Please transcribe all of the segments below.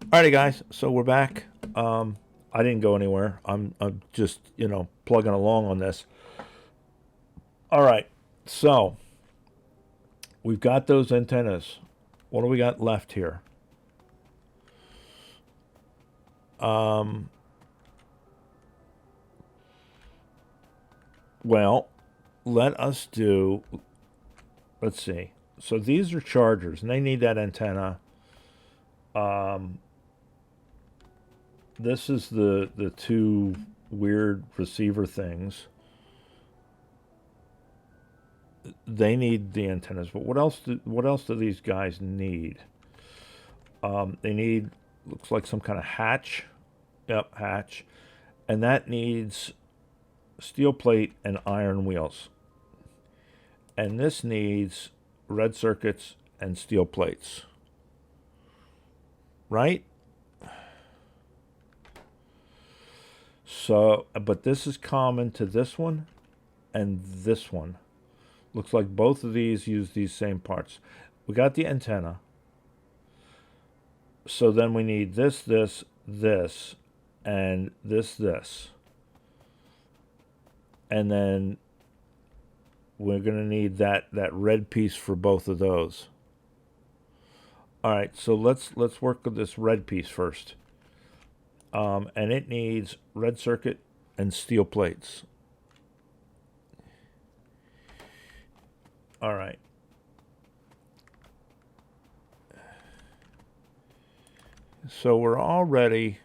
Alrighty, guys. So we're back. I didn't go anywhere. I'm just plugging along on this. All right. So we've got those antennas. What do we got left here? Well, let us do. Let's see. So these are chargers, and they need that antenna. This is the two weird receiver things. They need the antennas, but what else do these guys need? They need, looks like some kind of hatch. Yep, hatch. And that needs steel plate and iron wheels. And this needs red circuits and steel plates. Right? So, but this is common to this one and this one. Looks like both of these use these same parts. We got the antenna. So then we need this, and this. And then we're going to need that red piece for both of those. All right, so let's work with this red piece first. And it needs red circuit and steel plates. All right. So we're already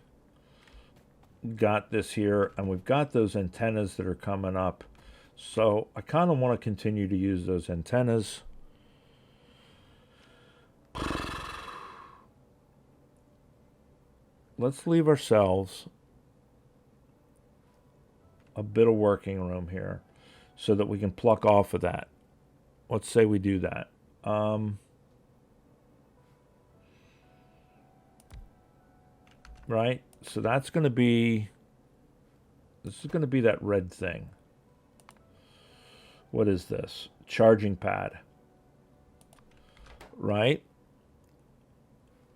got this here, and we've got those antennas that are coming up. So I kind of want to continue to use those antennas. Let's leave ourselves a bit of working room here so that we can pluck off of that. Let's say we do that. Right? So that's going to be, this is going to be that red thing. What is this? Charging pad. Right?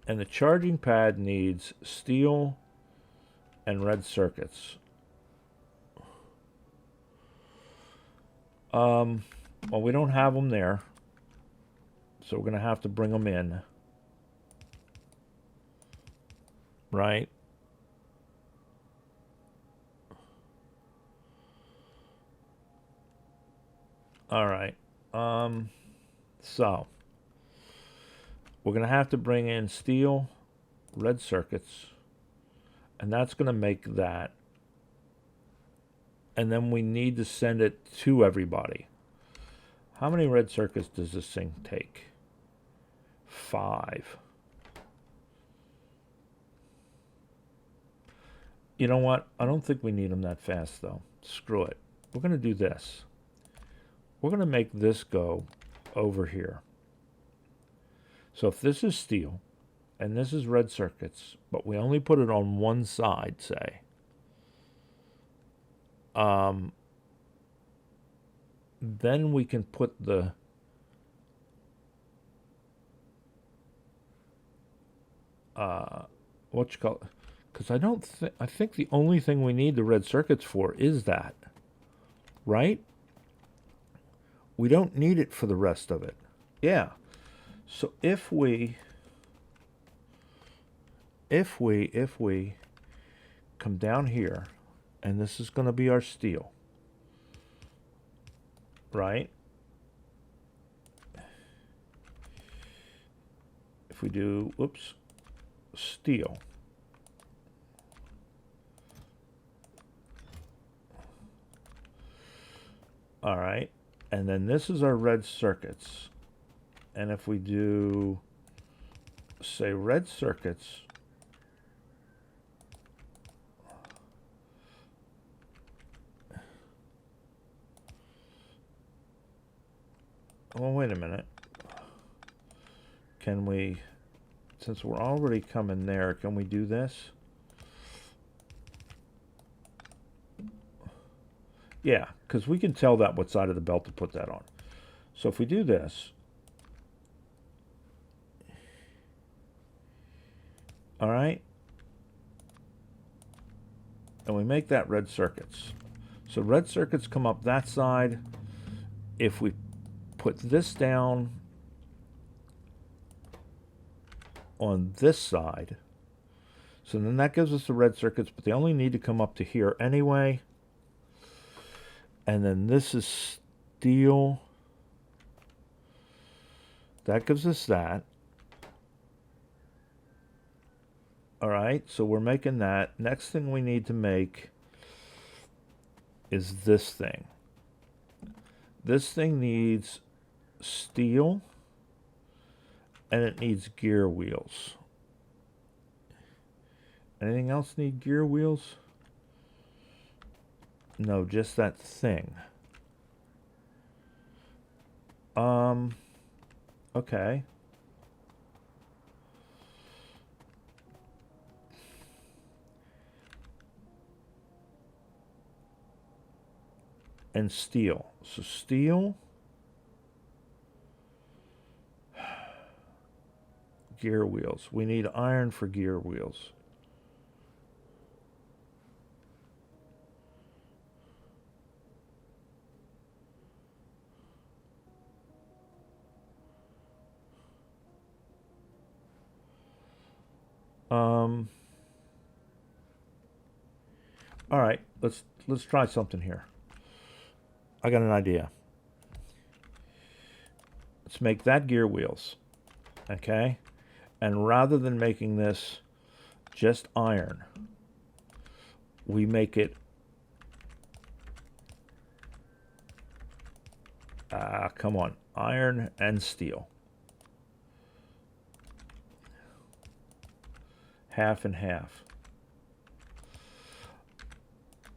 And the charging pad needs steel and red circuits. Well, we don't have them there, so we're going to have to bring them in. Right? All right. So we're going to have to bring in steel, red circuits, and that's going to make that. And then we need to send it to everybody. How many red circuits does this thing take? 5. You know what? I don't think we need them that fast, though. Screw it. We're going to do this. We're going to make this go over here. So if this is steel and this is red circuits, but we only put it on one side, say, then we can put the what you call it? Because I think the only thing we need the red circuits for is that, right? We don't need it for the rest of it. Yeah. So if we come down here, and this is going to be our steel, right? If we do, whoops, steel. All right. And then this is our red circuits. And if we do, say, red circuits, well, wait a minute. Can we, since we're already coming there, can we do this? Yeah, because we can tell that what side of the belt to put that on. So if we do this, All right. And we make that red circuits. So red circuits come up that side. If we put this down on this side, so then that gives us the red circuits, but they only need to come up to here anyway. And then this is steel. That gives us that. All right, so we're making that. Next thing we need to make is this thing. This thing needs steel, and it needs gear wheels. Anything else need gear wheels? No, just that thing. Okay. And steel. So steel, gear wheels. We need iron for gear wheels. All right, let's try something here. I got an idea. Let's make that gear wheels, okay? And rather than making this just iron, we make it come on, iron and steel. Half and half.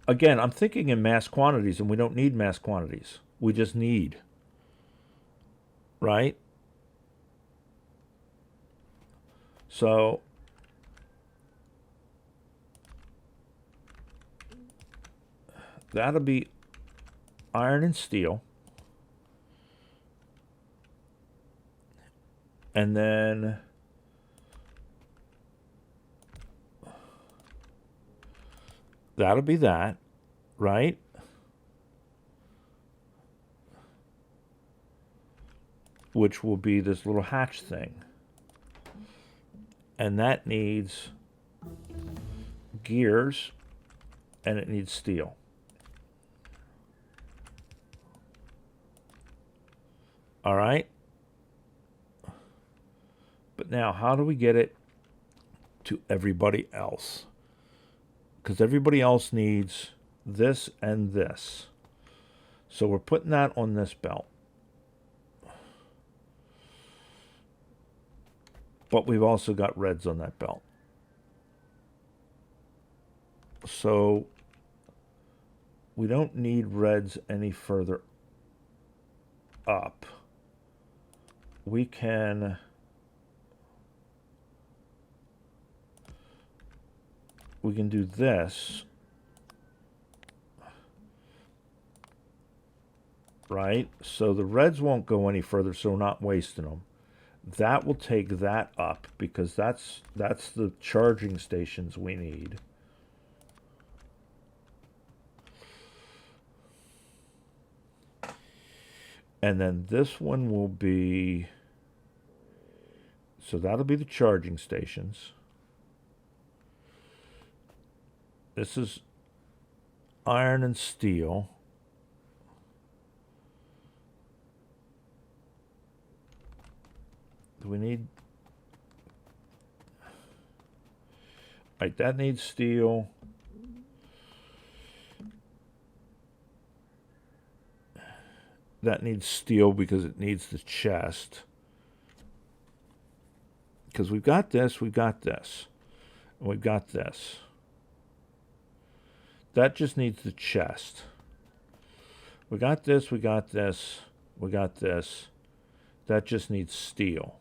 Again, I'm thinking in mass quantities, and we don't need mass quantities. We just need, right? So that'll be iron and steel. And then that'll be that, right? Which will be this little hatch thing. And that needs gears, and it needs steel. All right? But now, how do we get it to everybody else? Because everybody else needs this and this. So we're putting that on this belt. But we've also got reds on that belt. So we don't need reds any further up. We can do this, right? So the reds won't go any further, so we're not wasting them. That will take that up, because that's the charging stations we need. And then this one will be, so that'll be the charging stations. This is iron and steel. Do we need... Right, that needs steel. That needs steel because it needs the chest. Because we've got this, and we've got this. That just needs the chest. We got this, we got this, we got this. That just needs steel.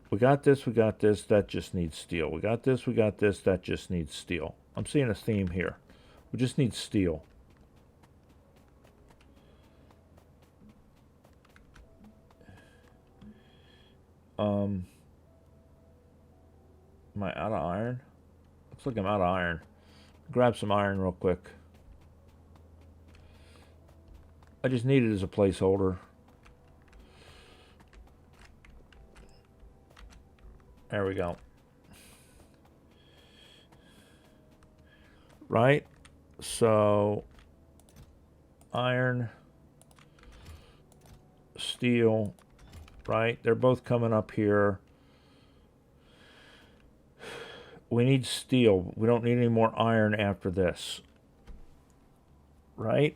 We got this, that just needs steel. We got this, that just needs steel. I'm seeing a theme here. We just need steel. Am I out of iron? Looks like I'm out of iron. Grab some iron real quick. I just need it as a placeholder. There we go. Right? So, iron, steel, right? They're both coming up here. We need steel. We don't need any more iron after this. Right?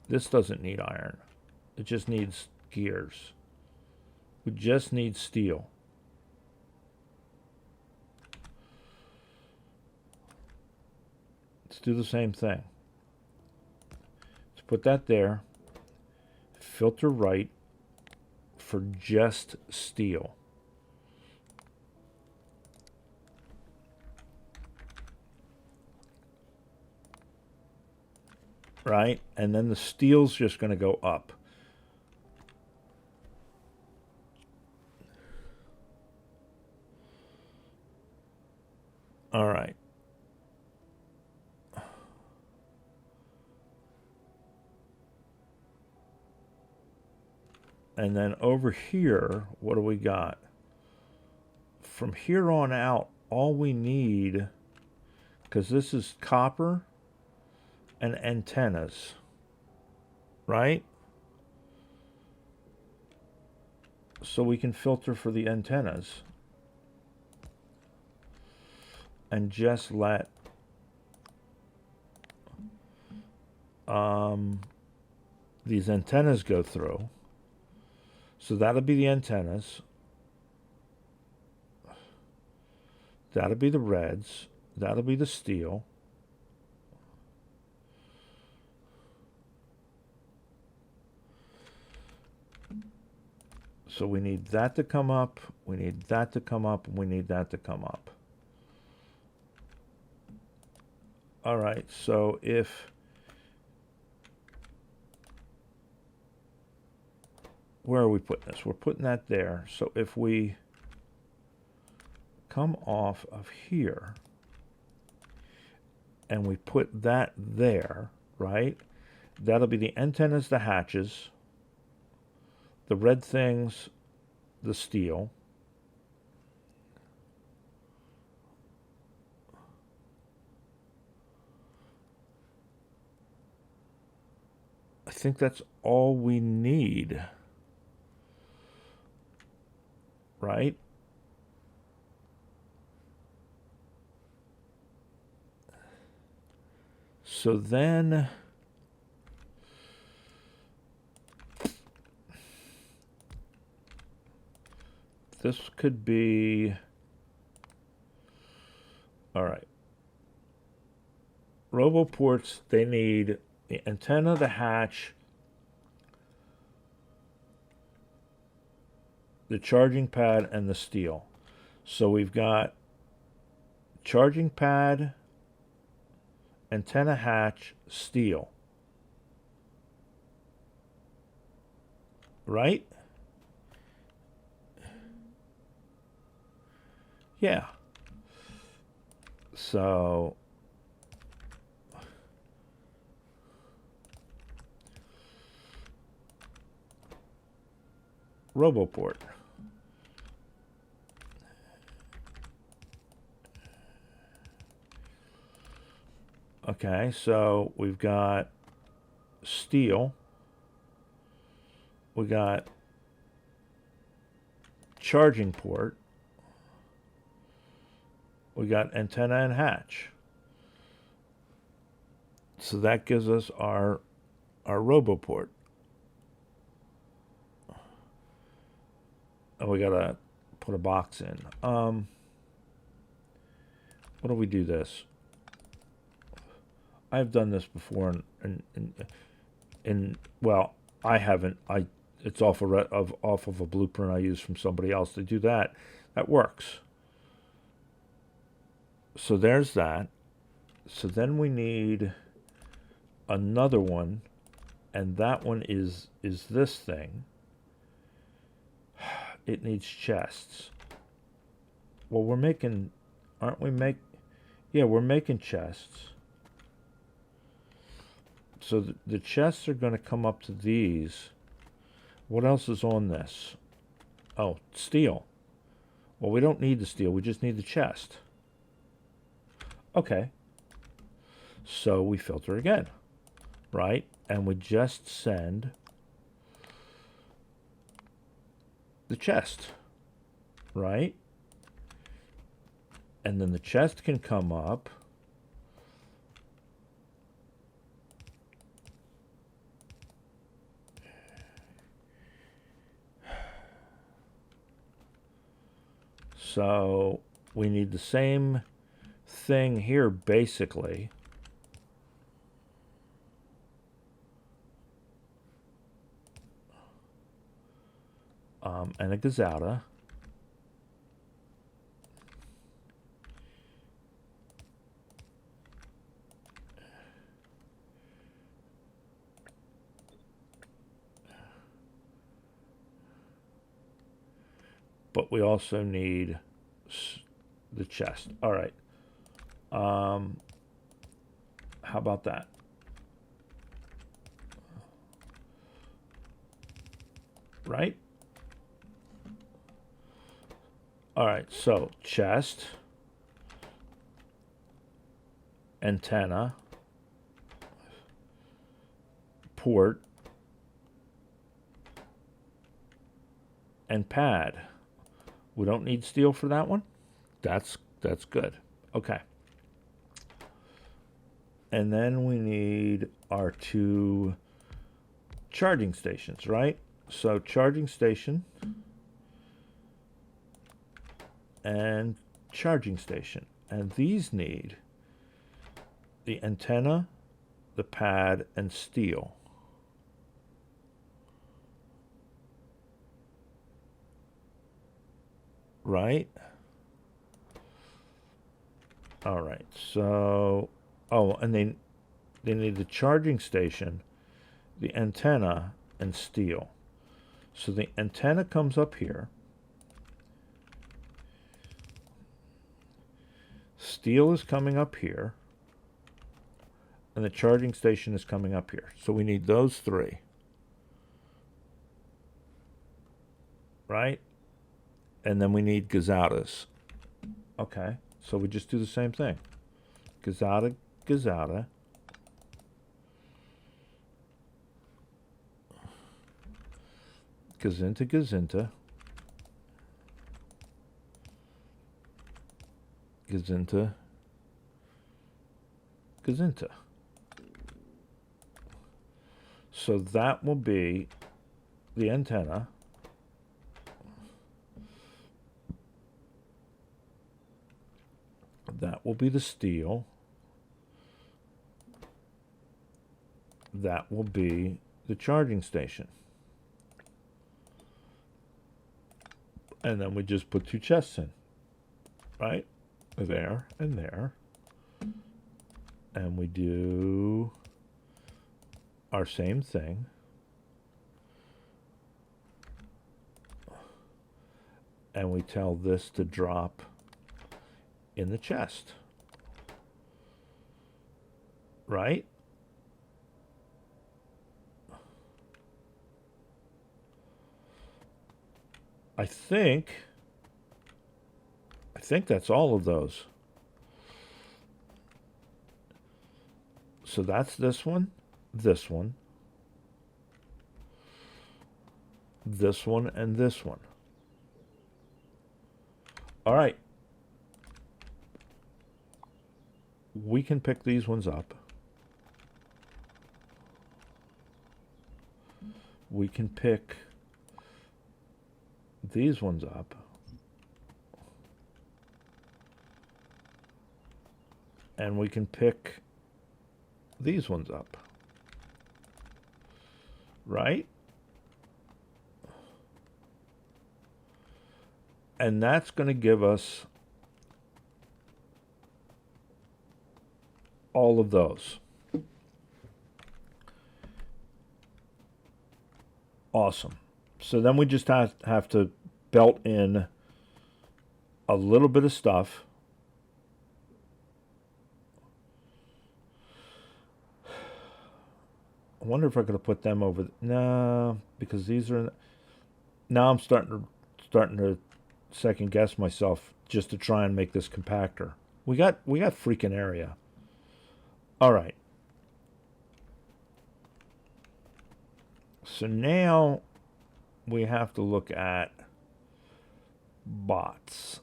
This doesn't need iron. It just needs gears. We just need steel. Let's do the same thing. Let's put that there. Filter right for just steel. Right? And then the steel's just going to go up. All right. And then over here, what do we got? From here on out, all we need, because this is copper and antennas, right? So we can filter for the antennas and just let these antennas go through. So that'll be the antennas. That'll be the reds. That'll be the steel. So we need that to come up, we need that to come up, and we need that to come up. All right, so if where are we putting this? We're putting that there. So if we come off of here and we put that there, right? That'll be the antennas, the hatches, the red things, the steel. I think that's all we need. Right? So then this could be, all right. Roboports, they need the antenna, the hatch, the charging pad, and the steel. So we've got charging pad, antenna, hatch, steel. Right? Yeah. So Roboport. Okay, so we've got steel. We got charging port. We got antenna and hatch. So that gives us our Roboport. And we gotta put a box in. What do we do this? I've done this before, and well, I haven't. It's off of a blueprint I use from somebody else. To do that, that works. So there's that. So then we need another one, and that one is this thing. it needs chests. Well, we're making, aren't we yeah, we're making chests. So the chests are going to come up to these. What else is on this? Oh, steel. Well, we don't need the steel. We just need the chest. Okay. So we filter again, right? And we just send the chest, right? And then the chest can come up. So we need the same thing here, basically. And a Gazada. But we also need the chest. All right. How about that? Right? All right, so chest, antenna, port, and pad. We don't need steel for that one? That's good. Okay. And then we need our 2 charging stations, right? So charging station and charging station. And these need the antenna, the pad, and steel. Right? All right, so, oh, and they need the charging station, the antenna, and steel. So the antenna comes up here. Steel is coming up here. And the charging station is coming up here. So we need those 3. Right? And then we need Gazadas. Okay. So we just do the same thing. Gazada, Gazada. Gazinta, Gazinta. Gazinta, Gazinta. So that will be the antenna. That will be the steel. That will be the charging station. And then we just put 2 chests in, right? There and there. And we do our same thing. And we tell this to drop in the chest. Right? I think that's all of those. So that's this one, this one, this one, and this one. All right. We can pick these ones up. We can pick these ones up. And we can pick these ones up. Right? And that's going to give us all of those. Awesome. So then we just have to belt in a little bit of stuff. I wonder if I could have put them over. No, because these are. Now I'm starting to second guess myself just to try and make this compactor. We got freaking area. All right. So now we have to look at bots.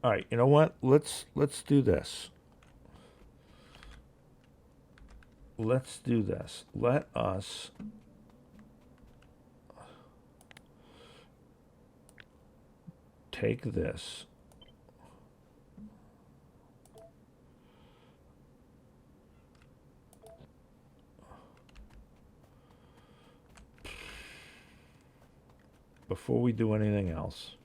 All right, you know what? Let's do this. Let's do this. Let us take this. Before we do anything else.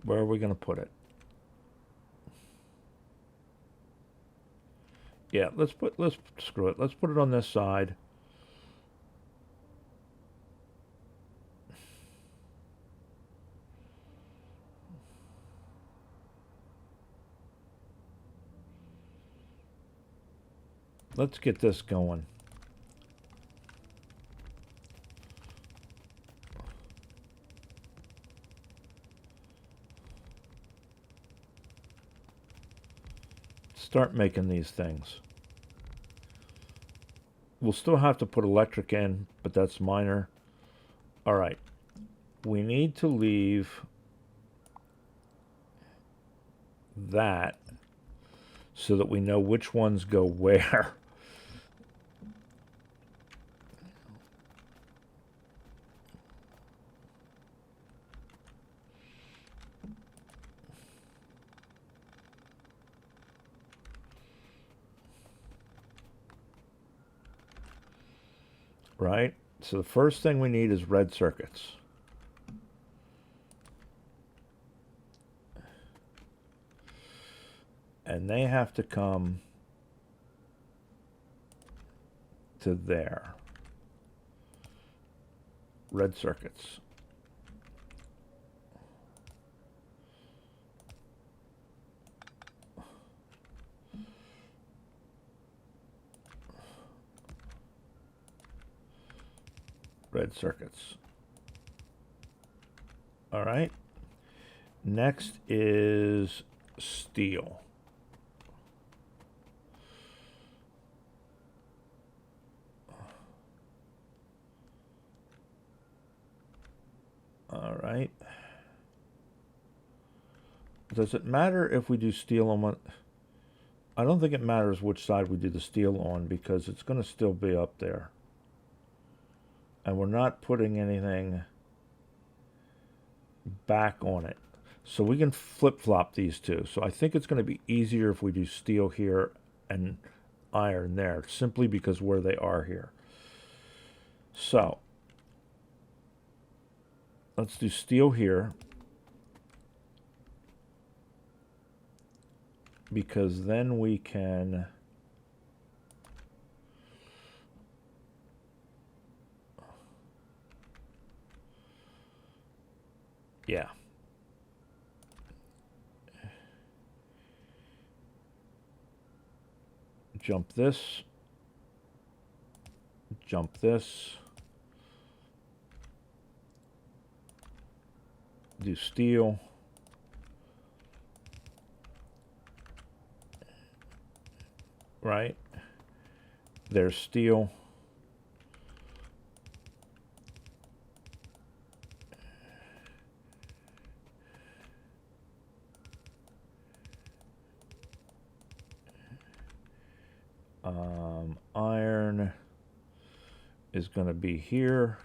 Where are we going to put it? Yeah, let's screw it. Let's put it on this side. Let's get this going. Start making these things. We'll still have to put electric in, but that's minor. All right. We need to leave that so that we know which ones go where. Right? So the first thing we need is red circuits. And they have to come to there. Red circuits. Red circuits. All right. Next is steel. All right. Does it matter if we do steel on one? I don't think it matters which side we do the steel on because it's going to still be up there. And we're not putting anything back on it. So we can flip-flop these two. So I think it's going to be easier if we do steel here and iron there, simply because where they are here. So let's do steel here, because then we can yeah. Jump this. Jump this. Do steel. Right? There's steel. Iron is going to be here.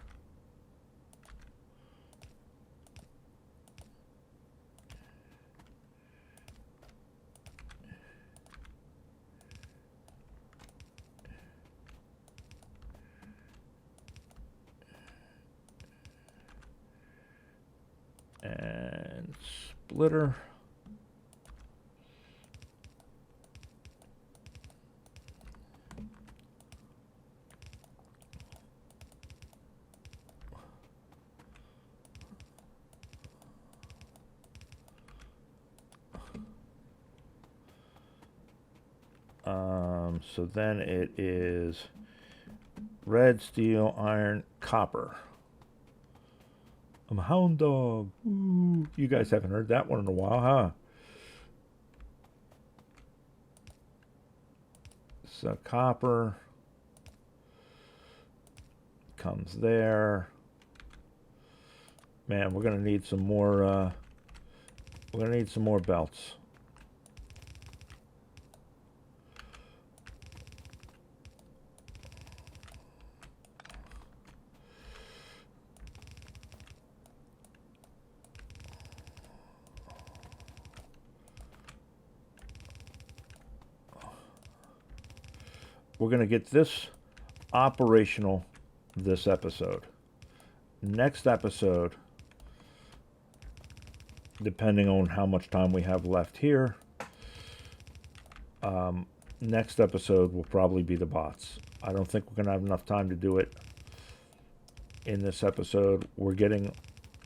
And splitter. So then it is red, steel, iron, copper. I'm a hound dog. Ooh, you guys haven't heard that one in a while, huh? So copper comes there. Man, we're gonna need some more. We're gonna need some more belts. We're going to get this operational this episode. Next episode, depending on how much time we have left here, next episode will probably be the bots. I don't think we're going to have enough time to do it in this episode. We're getting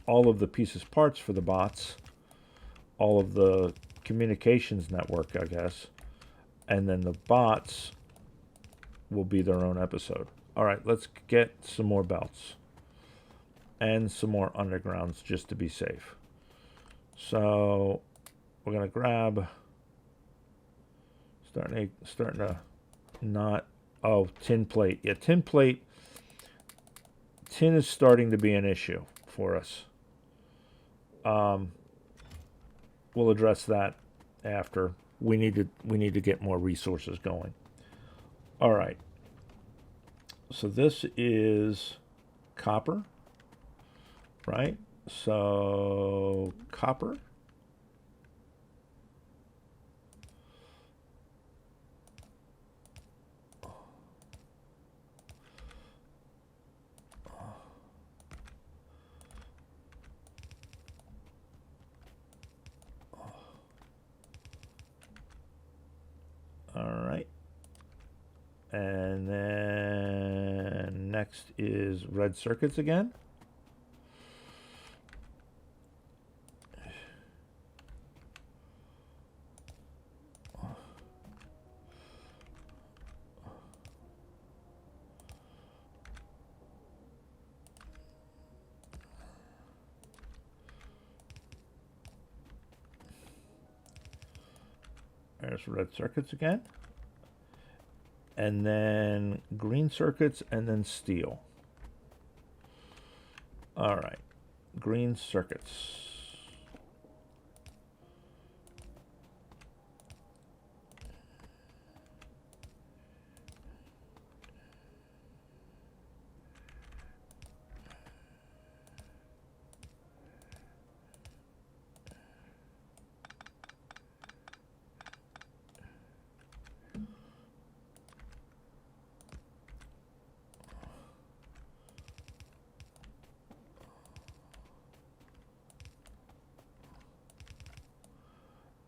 all of the pieces parts for the bots, all of the communications network, I guess, and then the bots will be their own episode. All right, let's get some more belts and some more undergrounds just to be safe. So we're gonna grab, starting to not, oh, tin plate. Yeah, tin plate. Tin is starting to be an issue for us. We'll address that after. We need to get more resources going. All right. So this is copper, right? So copper. All right. And then next is red circuits again. There's red circuits again. And then green circuits, and then steel. All right, green circuits.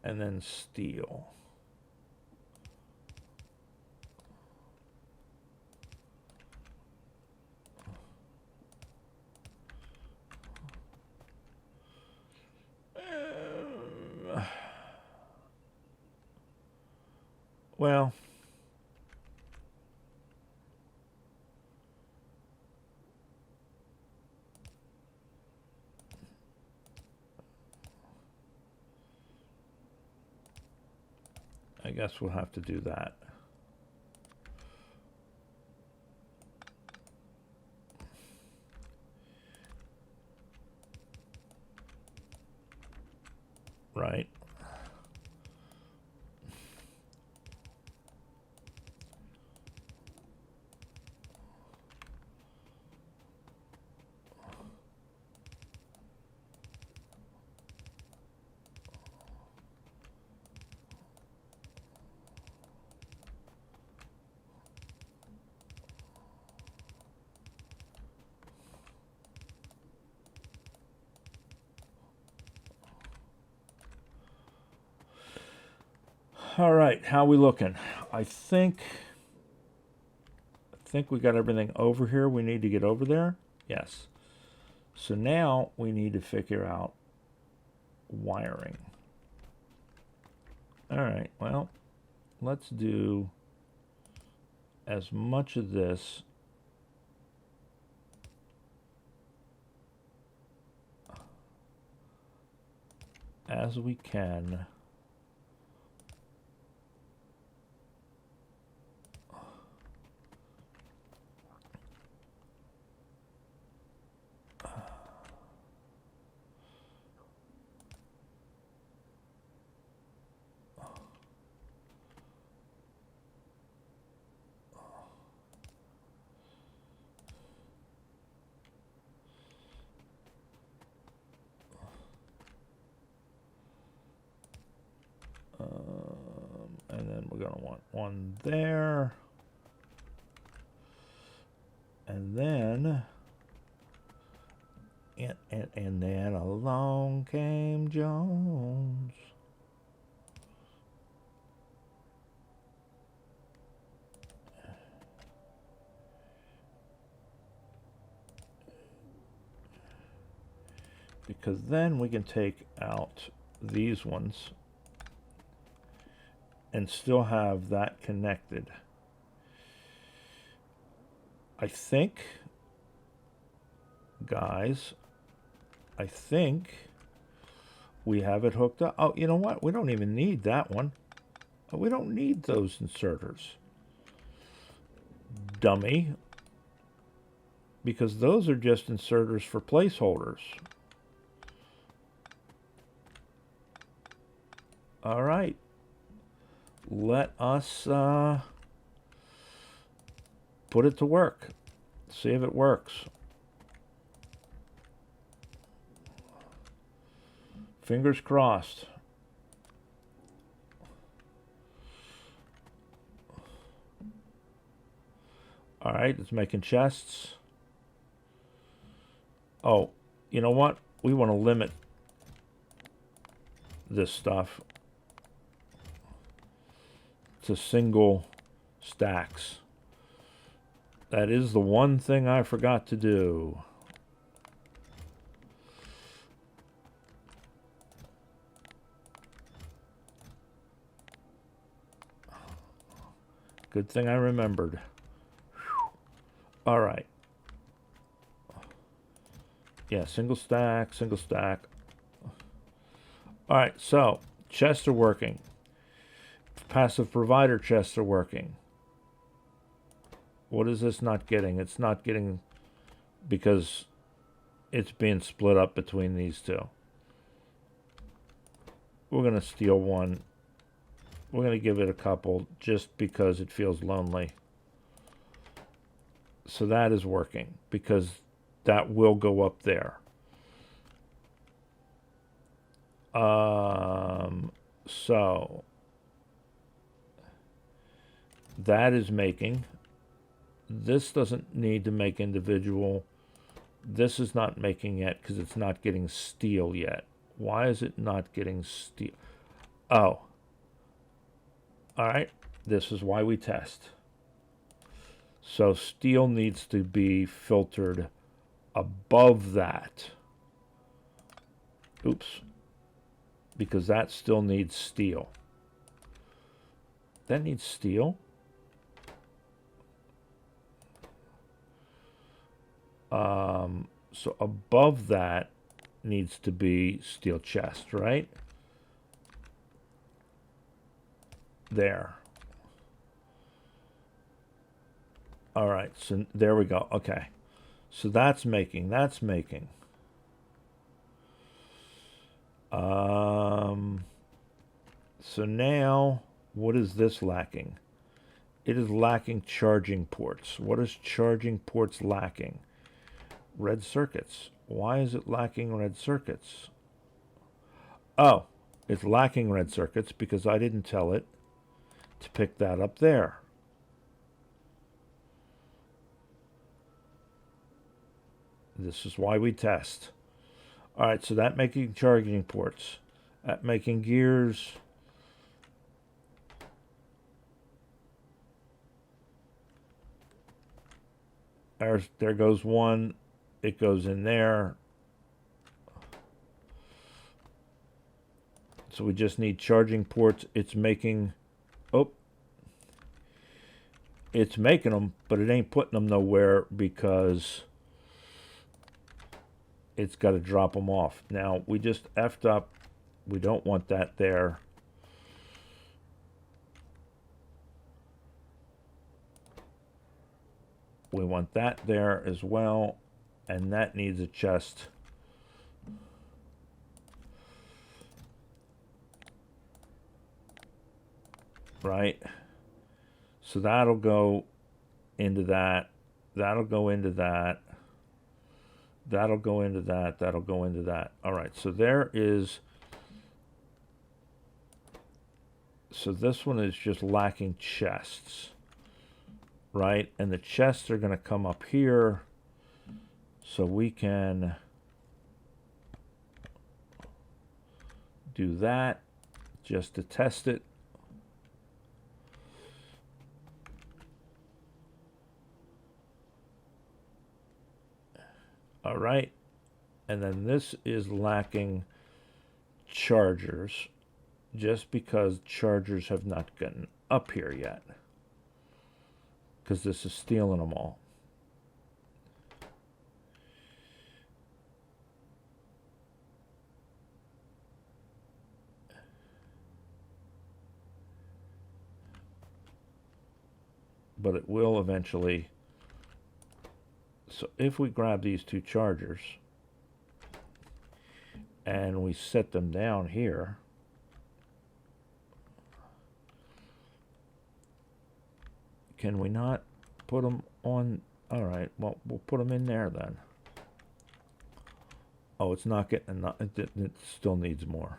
And then steel. Well, I guess we'll have to do that. Right. All right, how we looking? I think we got everything over here. We need to get over there. Yes. So now we need to figure out wiring. All right, well, let's do as much of this as we can. And then we're going to want one there. And then, and then along came Jones. Because then we can take out these ones and still have that connected. I think, guys, I think we have it hooked up. Oh, you know what? We don't even need that one. We don't need those inserters. Dummy. Because those are just inserters for placeholders. All right. Let us put it to work. See if it works. Fingers crossed. All right, it's making chests. Oh, you know what? We want to limit this stuff to single stacks. That is the one thing I forgot to do. Good thing I remembered. Whew. All right. Yeah, single stack, single stack. All right, so chests are working. Passive provider chests are working. What is this not getting? It's not getting because it's being split up between these two. We're going to steal one. We're going to give it a couple just because it feels lonely. So that is working because that will go up there. So that is making. This doesn't need to make individual. This is not making yet because it's not getting steel yet. Why is it not getting steel? Oh. All right. This is why we test. So steel needs to be filtered above that. Oops. Because that still needs steel. That needs steel. So above that needs to be steel chest, right? There. All right, so there we go. Okay. So that's making. So now, what is this lacking? It is lacking charging ports. What is charging ports lacking? Red circuits. Why is it lacking red circuits? Oh, it's lacking red circuits because I didn't tell it to pick that up there. This is why we test. All right, so that making charging ports. That making gears. There goes one. It goes in there. So we just need charging ports. It's making, oh, it's making them, but it ain't putting them nowhere because it's got to drop them off. Now, we just effed up. We don't want that there. We want that there as well, and that needs a chest. Right? So that'll go into that. That'll go into that. That'll go into that. That'll go into that. All right, so there is... So this one is just lacking chests. Right? And the chests are going to come up here. So we can do that just to test it. All right. And then this is lacking chargers just because chargers have not gotten up here yet. Because this is stealing them all. But it will eventually. So if we grab these two chargers and we set them down here, can we not put them on? All right, well, we'll put them in there then. Oh, it's not getting enough. It still needs more.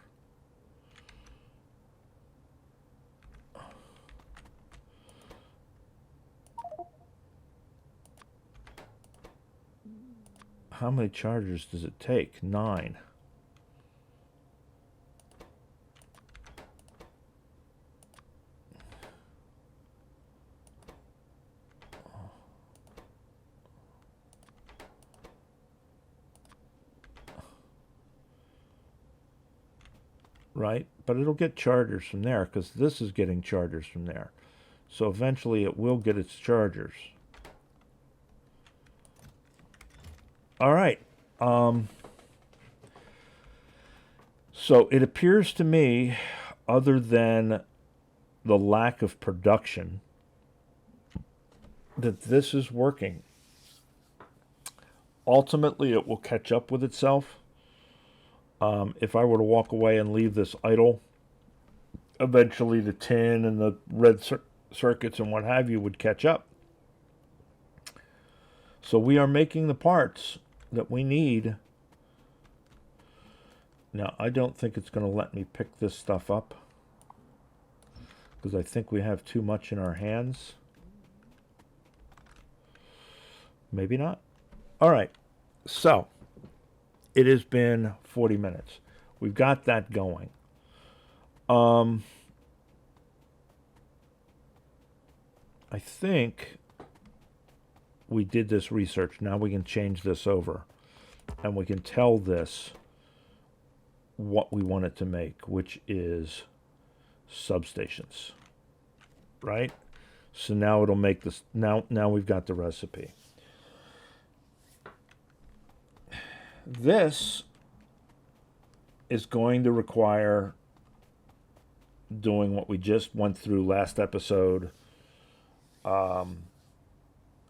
How many chargers does it take? 9. Right? But it'll get chargers from there because this is getting chargers from there. So eventually it will get its chargers. All right. So it appears to me, other than the lack of production, that this is working. Ultimately, it will catch up with itself. If I were to walk away and leave this idle, eventually the tin and the red circuits and what have you would catch up. So we are making the parts that we need. Now, I don't think it's going to let me pick this stuff up because I think we have too much in our hands. Maybe not. All right. So it has been 40 minutes. We've got that going. I think we did this research. Now we can change this over and we can tell this what we want it to make, which is substations, right? So now it'll make this. Now we've got the recipe. This is going to require doing what we just went through last episode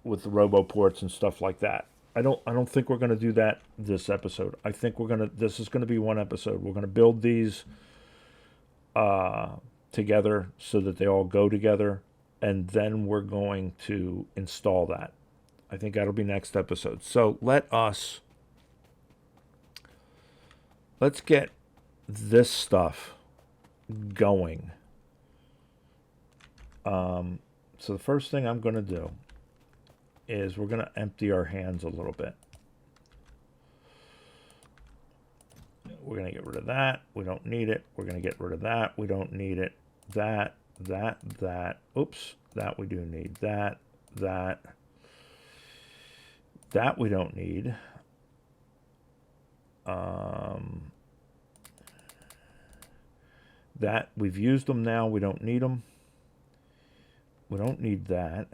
with the roboports and stuff like that. I don't think we're going to do that this episode. I think this is going to be one episode. We're going to build these together so that they all go together, and then we're going to install that. I think that'll be next episode. So let's get this stuff going. So the first thing I'm going to do is we're going to empty our hands a little bit. We're going to get rid of that. We don't need it. We're going to get rid of that. We don't need it. That. Oops. That we do need. That. That we don't need. That we've used them now. We don't need them. We don't need that.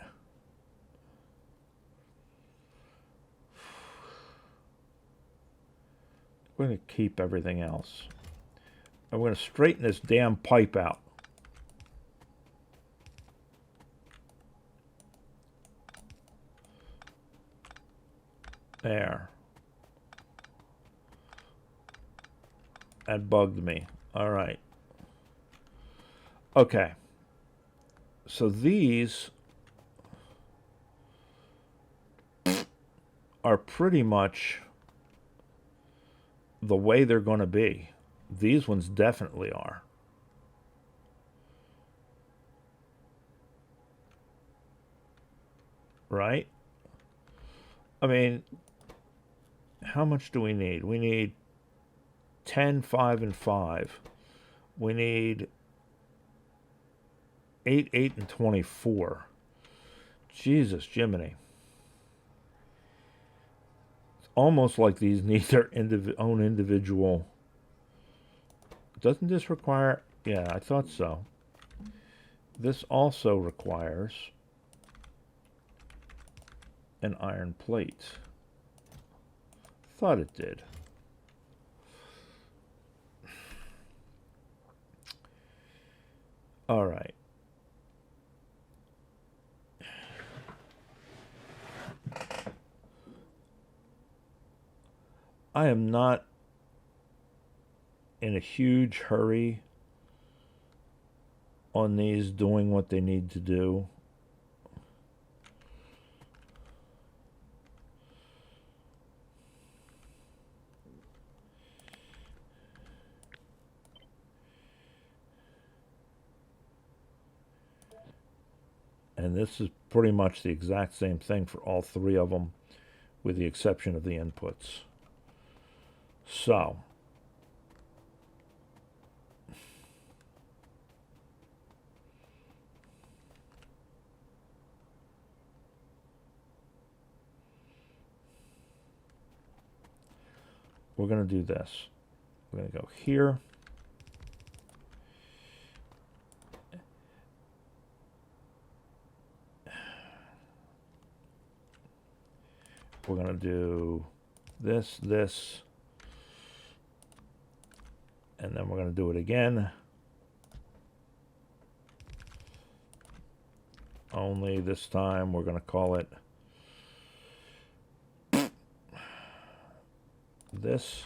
We're going to keep everything else. And we're going to straighten this damn pipe out. There. That bugged me. All right. Okay. So these are pretty much the way they're going to be. These ones definitely are. Right? I mean, how much do we need? We need 10, 5, and 5. We need 8, 8, and 24. Jesus, Jiminy. It's almost like these need their own individual. Doesn't this require... Yeah, I thought so. This also requires an iron plate. Thought it did. All right. I am not in a huge hurry on these doing what they need to do. And this is pretty much the exact same thing for all three of them, with the exception of the inputs. So, we're going to do this. We're going to go here. We're going to do this, this, and then we're going to do it again. Only this time we're going to call it this.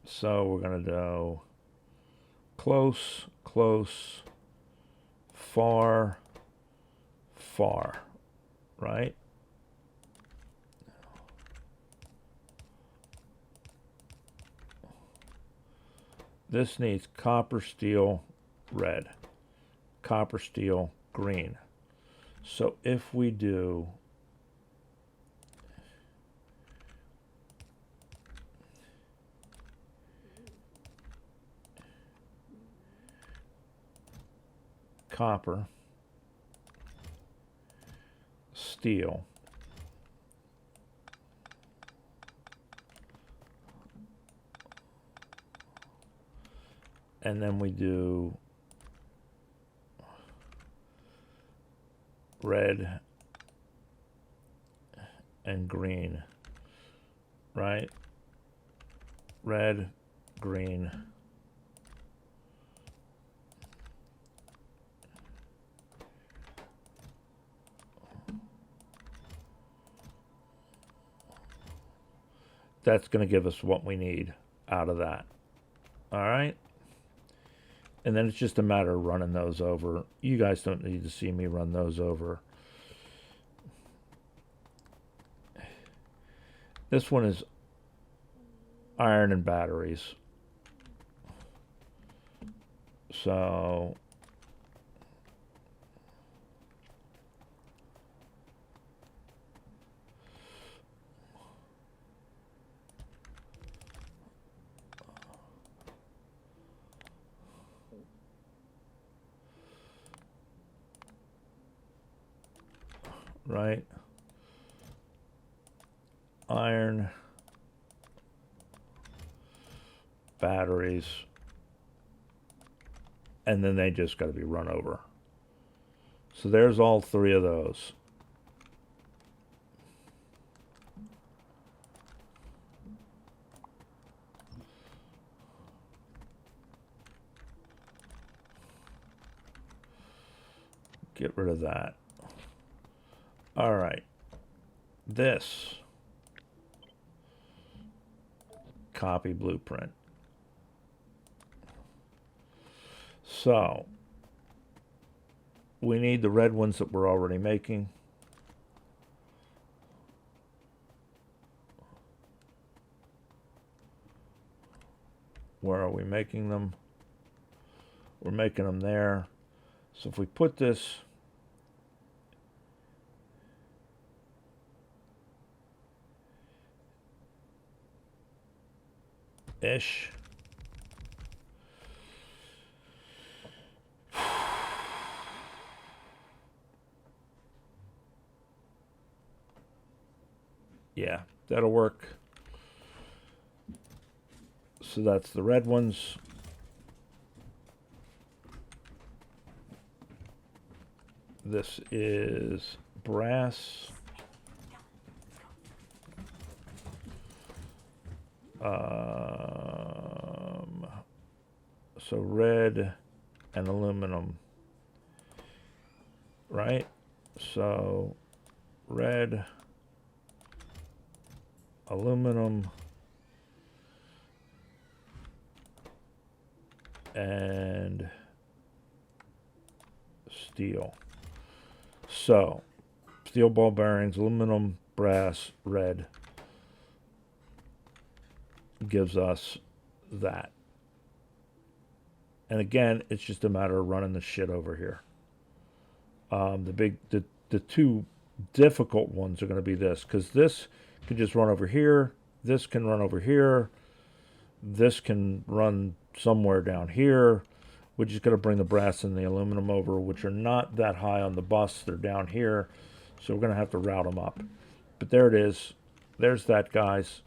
So we're going to do close, close, far, far, right? This needs copper, steel, red, copper, steel, green. So if we do copper, steel, and then we do red and green, right? Red, green, that's going to give us what we need out of that. All right? And then it's just a matter of running those over. You guys don't need to see me run those over. This one is iron and batteries. So right? Iron, batteries, and then they just got to be run over. So there's all three of those. Get rid of that. All right. This. Copy blueprint. So we need the red ones that we're already making. Where are we making them? We're making them there. So if we put this ish. Yeah, that'll work. So that's the red ones. This is brass. So red and aluminum, right? So red, aluminum, and steel. So steel ball bearings, aluminum, brass, red gives us that. And again, it's just a matter of running the shit over here. The two difficult ones are going to be this, because this can just run over here. This can run over here. This can run somewhere down here. We're just going to bring the brass and the aluminum over, which are not that high on the bus. They're down here. So we're going to have to route them up. But there it is. There's that, guys.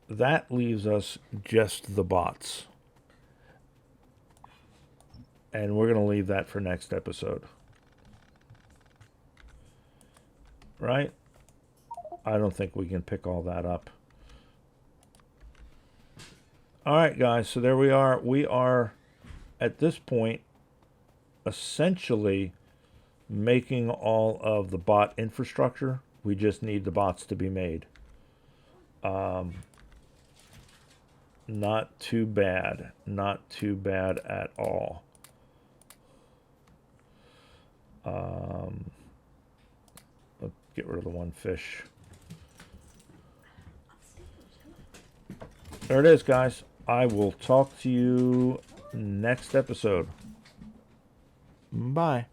That leaves us just the bots. And we're going to leave that for next episode. Right? I don't think we can pick all that up. All right, guys. So there we are. We are, at this point, essentially making all of the bot infrastructure. We just need the bots to be made. Not too bad. Not too bad at all. Let's get rid of the one fish. There it is, guys. I will talk to you next episode. Bye.